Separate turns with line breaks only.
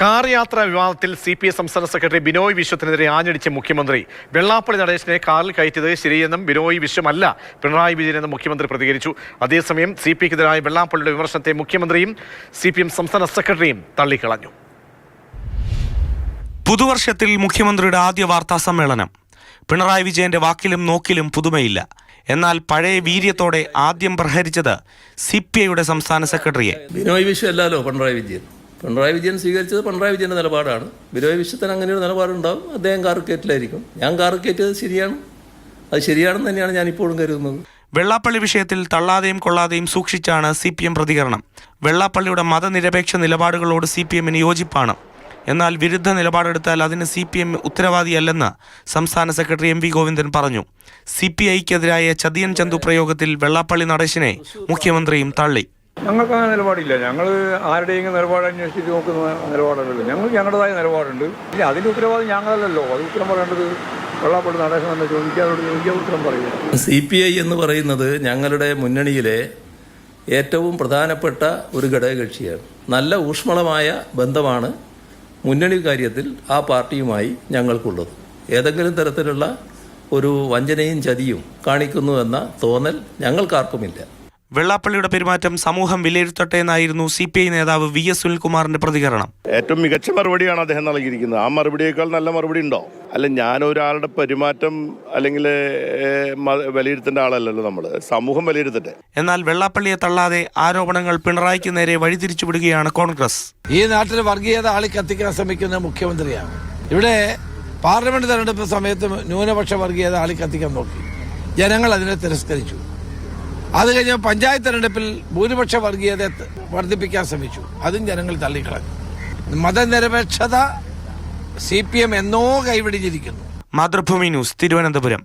Car യാത്രാ വിവാദത്തിൽ CPI സംസ്ഥാന സെക്രട്ടറി ബിനോയ് വിശ്വത്തിനെതിരെ ആഞ്ഞടിച്ച മുഖ്യമന്ത്രി വെള്ളാപ്പള്ളി നടേശനെ കാറിൽ കയറ്റിയത് ശരിയെന്നും ബിനോയ് വിശ്വമല്ല പിണറായി വിജയനെന്നും മുഖ്യമന്ത്രി പ്രതികരിച്ചു. അതേസമയം CPIക്കെതിരായ വെള്ളാപ്പള്ളിയുടെ വിമർശനത്തെ മുഖ്യമന്ത്രിയും CPM സംസ്ഥാന സെക്രട്ടറിയും തള്ളിക്കളഞ്ഞു.
പുതുവർഷത്തിൽ മുഖ്യമന്ത്രിയുടെ ആദ്യ വാർത്താ സമ്മേളനം. പിണറായി വിജയന്റെ വാക്കിലും നോക്കിലും പുതുമയില്ല. എന്നാൽ പഴയ വീര്യത്തോടെ ആദ്യം പ്രഹരിച്ചത് CPIയുടെ സംസ്ഥാന സെക്രട്ടറിയെ.
ബിനോയ് വിശ്വം അല്ലല്ലോ പിണറായി വിജയൻ സ്വീകരിച്ചത് പിണറായി വിജയൻ്റെ നിലപാടാണ്. ബിനോയ് വിശ്വത്തിന് അങ്ങനെ ഒരു നിലപാടുണ്ടാവും. അദ്ദേഹം കാർ കയറ്റിലായിരിക്കും. ഞാൻ കാർ കയറ്റിയത് ശരിയാണ്, അത് ശരിയാണെന്ന് തന്നെയാണ് ഞാൻ ഇപ്പോഴും കരുതുന്നത്.
വെള്ളാപ്പള്ളി വിഷയത്തിൽ തള്ളാതെയും കൊള്ളാതെയും സൂക്ഷിച്ചാണ് CPM പ്രതികരണം. വെള്ളാപ്പള്ളിയുടെ മതനിരപേക്ഷ നിലപാടുകളോട് CPMന് യോജിപ്പാണ്. എന്നാൽ വിരുദ്ധ നിലപാടെടുത്താൽ അതിന് CPM ഉത്തരവാദിയല്ലെന്ന് സംസ്ഥാന സെക്രട്ടറി MV ഗോവിന്ദൻ പറഞ്ഞു. CPIക്കെതിരായ ചതിയൻ ചന്തു പ്രയോഗത്തിൽ വെള്ളാപ്പള്ളി നടേശനെ മുഖ്യമന്ത്രിയും തള്ളി.
ഞങ്ങൾക്ക് അങ്ങനെ നിലപാടില്ല. ഞങ്ങൾ ആരുടെയെങ്കിലും നിലപാട് അന്വേഷിച്ചിട്ട് നോക്കുന്ന നിലപാടല്ലല്ലോ. ഞങ്ങൾക്ക് ഞങ്ങളുടേതായ നിലപാടുണ്ട്. ഇല്ല, അതിൻ്റെ ഉത്തരവാദി ഞങ്ങളല്ലല്ലോ. അത് ഉത്തരം പറയേണ്ടത് വെള്ളാപ്പള്ളി നടേശൻ തന്നെ ചോദിക്കാതെ ഉത്തരം പറയുക.
CPI എന്ന് പറയുന്നത് ഞങ്ങളുടെ മുന്നണിയിലെ ഏറ്റവും പ്രധാനപ്പെട്ട ഒരു ഘടകകക്ഷിയാണ്. നല്ല ഊഷ്മളമായ ബന്ധമാണ് മുന്നണി കാര്യത്തിൽ ആ പാർട്ടിയുമായി ഞങ്ങൾക്കുള്ളത്. ഏതെങ്കിലും തരത്തിലുള്ള ഒരു വഞ്ചനയും ചതിയും കാണിക്കുന്നു എന്ന തോന്നൽ ഞങ്ങൾക്കാർക്കുമില്ല.
വെള്ളാപ്പള്ളിയുടെ പെരുമാറ്റം സമൂഹം വിലയിരുത്തട്ടെ എന്നായിരുന്നു CPI നേതാവ് VS സുനിൽകുമാറിന്റെ പ്രതികരണം.
ഏറ്റവും മികച്ച മറുപടിയാണ് അദ്ദേഹം നൽകിയിരിക്കുന്നത്. ആ മറുപടിയേക്കാൾ നല്ല മറുപടി ഉണ്ടോ? അല്ല, ഞാൻ ഒരാളുടെ പെരുമാറ്റം അല്ലെങ്കിൽ വിലയിരുത്തേണ്ട ആളല്ലല്ലോ, നമ്മൾ സമൂഹം വിലയിരുത്തട്ടെ.
എന്നാൽ വെള്ളാപ്പള്ളിയെ തള്ളാതെ ആരോപണങ്ങൾ പിണറായിക്ക് നേരെ വഴിതിരിച്ചുവിടുകയാണ് കോൺഗ്രസ്.
ഈ നാട്ടിൽ വർഗീയത ആളിക്കത്തിക്കാൻ ശ്രമിക്കുന്ന മുഖ്യമന്ത്രിയാണ്. ഇവിടെ പാർലമെന്റ് തെരഞ്ഞെടുപ്പ് സമയത്ത് ന്യൂനപക്ഷ വർഗീയത ആളിക്കത്തിക്കാൻ നോക്കി, ജനങ്ങൾ അതിനെ തിരസ്കരിച്ചു. അത് കഴിഞ്ഞ പഞ്ചായത്ത് തെരഞ്ഞെടുപ്പിൽ ഭൂരിപക്ഷ വർഗീയത വർദ്ധിപ്പിക്കാൻ ശ്രമിച്ചു, അതും ജനങ്ങൾ തള്ളിക്കളഞ്ഞു. മതനിരപേക്ഷത CPM എന്നോ കൈവിടിഞ്ഞിരിക്കുന്നു.
മാതൃഭൂമി ന്യൂസ്, തിരുവനന്തപുരം.